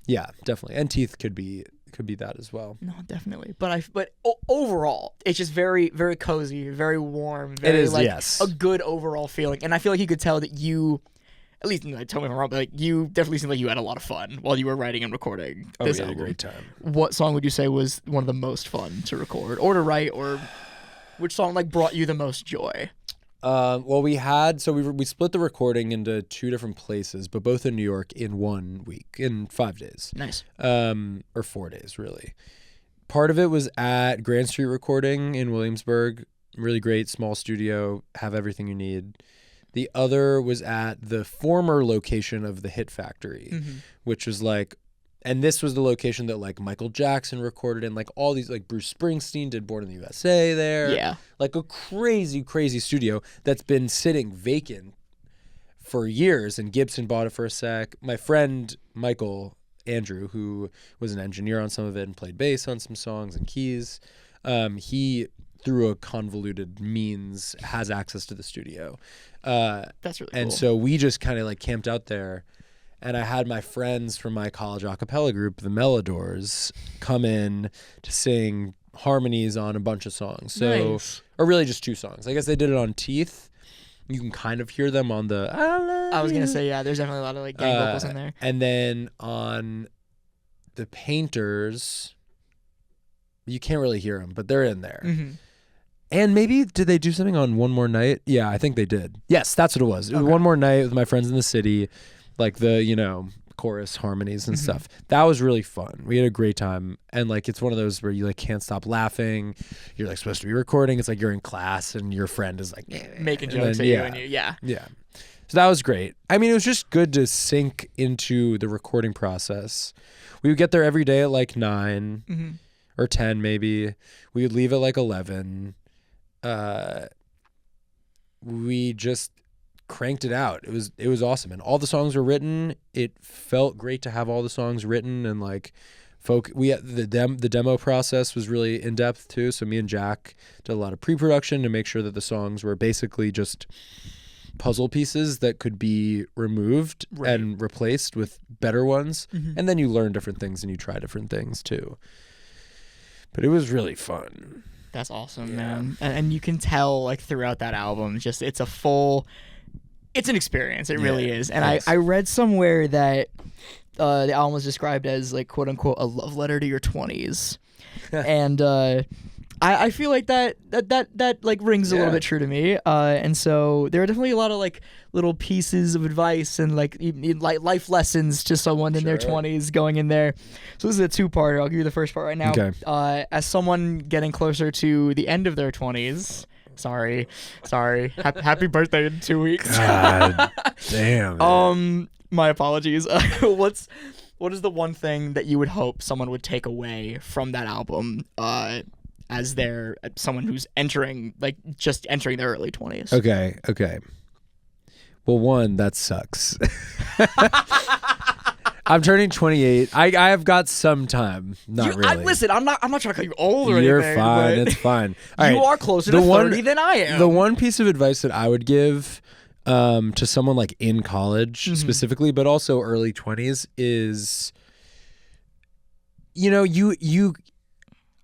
S2: Yeah, definitely. And Teeth could be that as well.
S3: No, definitely. But overall, it's just very, very cozy, very warm. Very,
S2: it is,
S3: like,
S2: yes.
S3: A good overall feeling. And I feel like you could tell that you, at least tell me if I'm wrong, but like you definitely seemed like you had a lot of fun while you were writing and recording this album.
S2: A great time.
S3: What song would you say was one of the most fun to record or to write, or which song like brought you the most joy?
S2: Well, we split the recording into two different places, but both in New York in 1 week, in 5 days.
S3: Nice.
S2: Or 4 days, really. Part of it was at Grand Street Recording in Williamsburg. Really great, small studio, have everything you need. The other was at the former location of the Hit Factory, which was like, and this was the location that like Michael Jackson recorded in, like all these, like Bruce Springsteen did Born in the USA there.
S3: Yeah.
S2: Like a crazy, crazy studio that's been sitting vacant for years, and Gibson bought it for a sec. My friend Michael Andrew, who was an engineer on some of it and played bass on some songs and keys, he, through a convoluted means, has access to the studio.
S3: That's really cool.
S2: And so we just kind of like camped out there, and I had my friends from my college a cappella group, the Melodors, come in to sing harmonies on a bunch of songs. So,
S3: nice.
S2: Or really just 2 songs. I guess they did it on Teeth. You can kind of hear them on the
S3: I was going to say, yeah, there's definitely a lot of like gang vocals in there.
S2: And then on The Painters, you can't really hear them, but they're in there. And maybe, did they do something on One More Night? Yeah, I think they did. Yes, that's what it was. It was One More Night with my friends in the city, like the, chorus harmonies and stuff. That was really fun. We had a great time. And like, it's one of those where you like can't stop laughing. You're like supposed to be recording. It's like you're in class and your friend is like
S3: making jokes at you and you,
S2: Yeah. So that was great. I mean, it was just good to sink into the recording process. We would get there every day at like 9 or 10 maybe. We would leave at like 11. We just cranked it out. It was awesome, and all the songs were written. It felt great to have all the songs written, and like we had the demo process was really in depth too. So me and Jack did a lot of pre-production to make sure that the songs were basically just puzzle pieces that could be removed and replaced with better ones. And then you learn different things and you try different things too. But it was really fun.
S3: That's awesome, man. And you can tell like throughout that album, just it's an experience. It really is. And I read somewhere that the album was described as like quote unquote a love letter to your 20s. And I feel like that like rings a little bit true to me. And so there are definitely a lot of like little pieces of advice and like life lessons to someone in their 20s going in there. So this is a two-parter. I'll give you the first part right now.
S2: Okay.
S3: As someone getting closer to the end of their 20s, sorry. Happy birthday in 2 weeks.
S2: God damn.
S3: My apologies. What is the one thing that you would hope someone would take away from that album? As they're someone who's just entering their early 20s.
S2: Okay. Well, one, that sucks. I'm turning 28. I have got some time. Not really.
S3: Listen, I'm not trying to call you old or
S2: You're
S3: anything.
S2: fine. It's fine. All
S3: you
S2: right.
S3: are closer to 30 than I am.
S2: The one piece of advice that I would give to someone like in college specifically, but also early 20s is,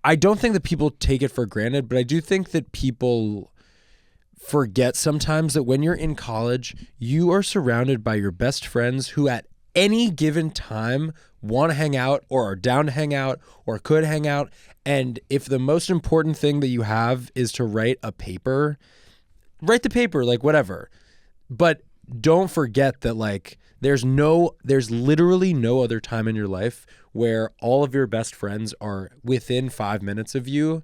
S2: I don't think that people take it for granted, but I do think that people forget sometimes that when you're in college, you are surrounded by your best friends who at any given time want to hang out or are down to hang out or could hang out. And if the most important thing that you have is to write a paper, write the paper, like whatever. But don't forget that like there's literally no other time in your life where all of your best friends are within 5 minutes of you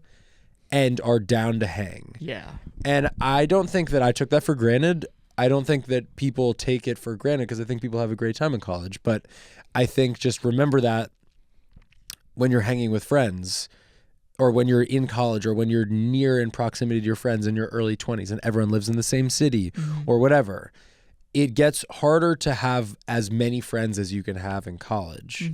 S2: and are down to hang.
S3: Yeah.
S2: And I don't think that I took that for granted. I don't think that people take it for granted because I think people have a great time in college. But I think just remember that when you're hanging with friends or when you're in college or when you're near in proximity to your friends in your early 20s and everyone lives in the same city or whatever, it gets harder to have as many friends as you can have in college.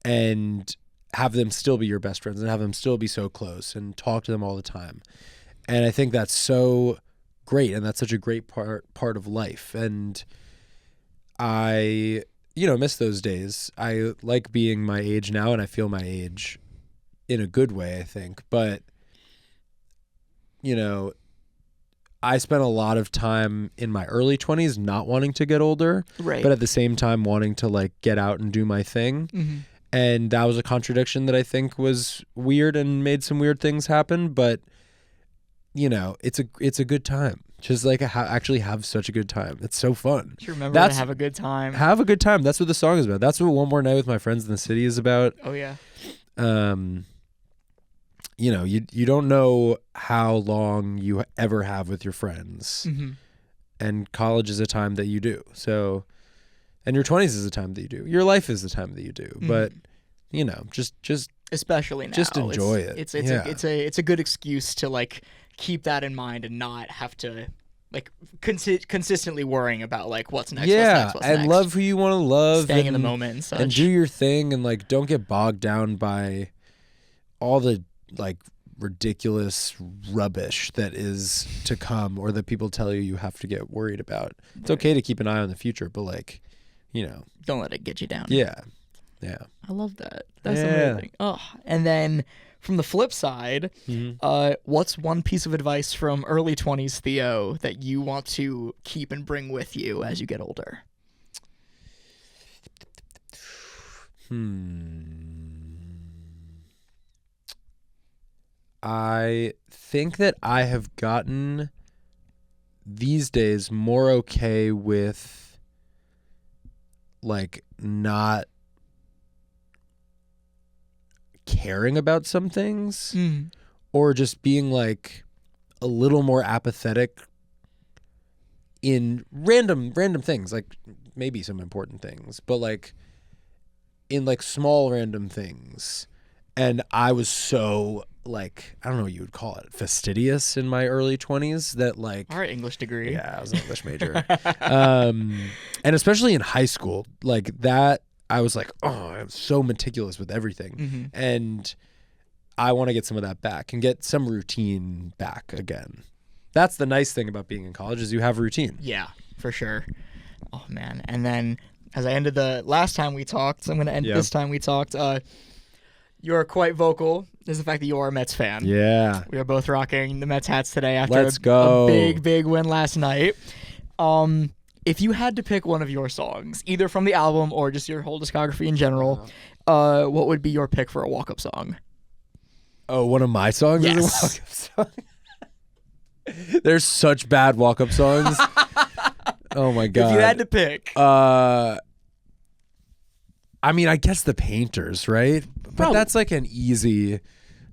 S2: And have them still be your best friends and have them still be so close and talk to them all the time. And I think that's so great. And that's such a great part of life. And I, miss those days. I like being my age now and I feel my age in a good way, I think. But, I spent a lot of time in my early 20s not wanting to get older, but at the same time wanting to like get out and do my thing. And that was a contradiction that I think was weird and made some weird things happen. But, it's a good time. Just like actually have such a good time. It's so fun.
S3: Just remember to have a good time.
S2: Have a good time. That's what the song is about. That's what One More Night with My Friends in the City is about.
S3: Oh, yeah.
S2: You don't know how long you ever have with your friends. And college is a time that you do. So... And your 20s is the time that you do. Your life is the time that you do. But, just
S3: especially now.
S2: Just enjoy it.
S3: It's a good excuse to like keep that in mind and not have to like consistently worrying about like what's next.
S2: Yeah,
S3: what's
S2: and
S3: next.
S2: Love who you want to love.
S3: Staying in the moment and such.
S2: And do your thing and like don't get bogged down by all the like ridiculous rubbish that is to come or that people tell you have to get worried about. It's okay to keep an eye on the future, but like,
S3: don't let it get you down.
S2: Yeah.
S3: I love that. That's amazing. Oh, and then from the flip side, what's one piece of advice from early 20s Theo that you want to keep and bring with you as you get older?
S2: I think that I have gotten these days more okay with like not caring about some things or just being like a little more apathetic in random things, like maybe some important things, but like in like small random things. And I was so like, I don't know what you would call it, fastidious in my early 20s that like
S3: Our English degree.
S2: Yeah, I was an English major. And especially in high school, like that, I was like, oh, I'm so meticulous with everything. And I want to get some of that back and get some routine back again. That's the nice thing about being in college is you have routine.
S3: Yeah, for sure. Oh, man. And then as I ended the last time we talked, I'm going to end this time we talked. You're quite vocal. Is the fact that you are a Mets fan.
S2: Yeah.
S3: We are both rocking the Mets hats today after
S2: go.
S3: a big win last night. If you had to pick one of your songs, either from the album or just your whole discography in general, what would be your pick for a walk-up song?
S2: Oh, one of my songs is a walk-up song? There's such bad walk-up songs. Oh, my God.
S3: If you had to pick.
S2: I mean, I guess The Painters, right? But that's like an easy,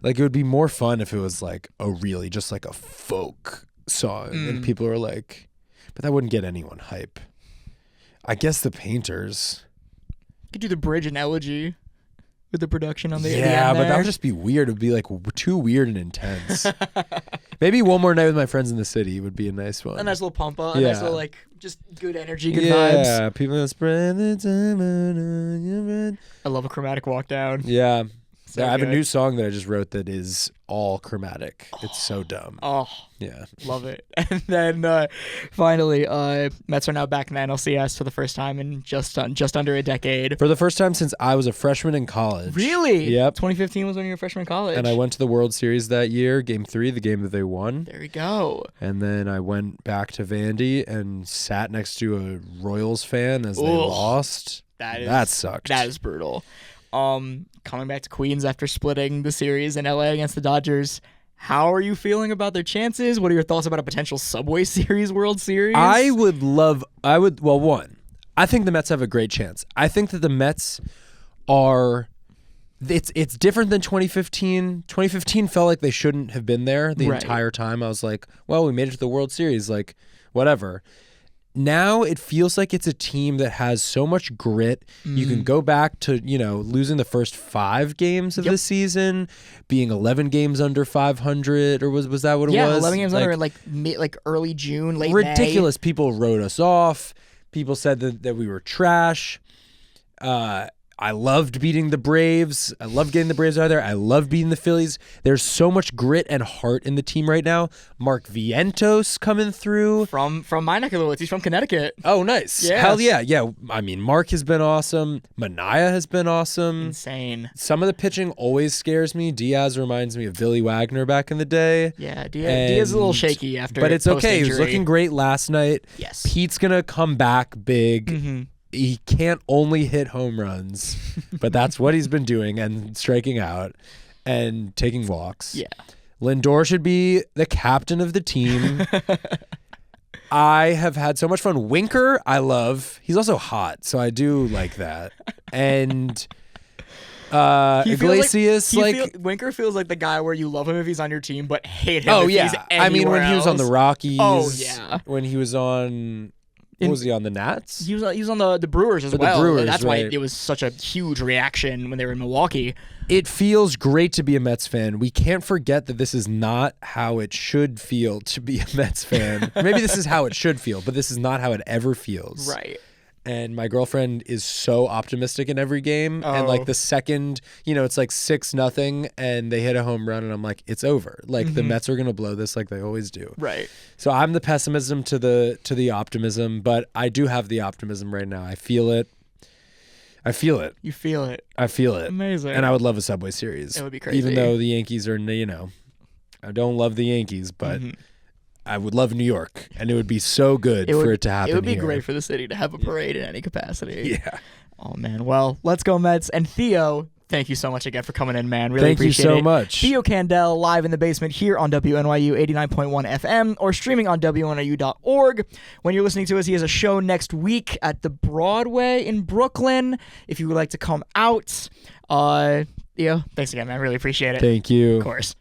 S2: like it would be more fun if it was like a really just like a folk song and people are like, but that wouldn't get anyone hype. I guess The Painters.
S3: You could do the bridge and elegy with the production on the end
S2: but
S3: there.
S2: that would just be weird. It would be like too weird and intense. Maybe One More Night with My Friends in the City would be a nice one.
S3: A nice little pump up, a nice little like just good energy, good vibes.
S2: Yeah, people spread the time on your bed.
S3: I love a chromatic walk down.
S2: Yeah.
S3: So
S2: I have
S3: good.
S2: a new song that I just wrote that is all chromatic. It's so dumb.
S3: Oh,
S2: Yeah.
S3: love it. And then finally, Mets are now back in the NLCS for the first time in just under a decade.
S2: For the first time since I was a freshman in college.
S3: Really?
S2: Yep.
S3: 2015 was when you were a freshman in college.
S2: And I went to the World Series that year, Game 3, the game that they won.
S3: There we go.
S2: And then I went back to Vandy and sat next to a Royals fan as they lost. That sucked.
S3: That is brutal. Coming back to Queens after splitting the series in LA against the Dodgers. How are you feeling about their chances? What are your thoughts about a potential Subway Series World Series?
S2: Well, one, I think the Mets have a great chance. I think that the Mets are, it's different than 2015. 2015 felt like they shouldn't have been there the entire time. I was like, well, we made it to the World Series, like, whatever. Now it feels like it's a team that has so much grit. You can go back to, losing the first 5 games of the season, being 11 games under 500, or was that what it was?
S3: Yeah, 11 games under like early June, late
S2: ridiculous.
S3: May.
S2: People wrote us off. People said that we were trash. I loved beating the Braves. I love getting the Braves out of there. I love beating the Phillies. There's so much grit and heart in the team right now. Mark Vientos coming through.
S3: From my neck of the woods. He's from Connecticut.
S2: Oh, nice.
S3: Yeah.
S2: Hell yeah. Yeah. I mean, Mark has been awesome. Mania has been awesome.
S3: Insane.
S2: Some of the pitching always scares me. Diaz reminds me of Billy Wagner back in the day.
S3: Yeah, Diaz is a little shaky after.
S2: But it's okay.
S3: post-injury.
S2: He was looking great last night.
S3: Yes.
S2: Pete's going to come back big.
S3: Mm-hmm.
S2: He can't only hit home runs, but that's what he's been doing and striking out and taking walks.
S3: Yeah.
S2: Lindor should be the captain of the team. I have had so much fun. Winker, I love. He's also hot, so I do like that. And Iglesias,
S3: Winker feels like the guy where you love him if he's on your team, but hate him.
S2: Oh
S3: if
S2: yeah,
S3: he's
S2: I mean when he was on the Rockies.
S3: Oh yeah,
S2: when he was on. What was he on, the Nats?
S3: He was on the Brewers as well.
S2: The Brewers,
S3: that's why it was such a huge reaction when they were in Milwaukee.
S2: It feels great to be a Mets fan. We can't forget that this is not how it should feel to be a Mets fan. Maybe this is how it should feel, but this is not how it ever feels.
S3: Right.
S2: And my girlfriend is so optimistic in every game. And like the second, it's like 6-0 and they hit a home run and I'm like, it's over. Like the Mets are going to blow this like they always do.
S3: Right.
S2: So I'm the pessimism to the optimism, but I do have the optimism right now. I feel it. You feel it. I feel it.
S3: Amazing.
S2: And I would love a Subway Series.
S3: It would be crazy.
S2: Even though the Yankees are, I don't love the Yankees, but I would love New York, and it would be so good for it to happen.
S3: It would be
S2: here.
S3: great for the city to have a parade in any capacity.
S2: Yeah.
S3: Oh man. Well, let's go Mets. And Theo, thank you so much again for coming in, man. Really
S2: Thank you
S3: appreciate it.
S2: so much.
S3: Theo Kandel live in the basement here on WNYU 89.1 FM or streaming on WNYU.org. When you're listening to us, he has a show next week at the Broadway in Brooklyn. If you would like to come out, Theo, thanks again, man. Really appreciate it.
S2: Thank you.
S3: Of course.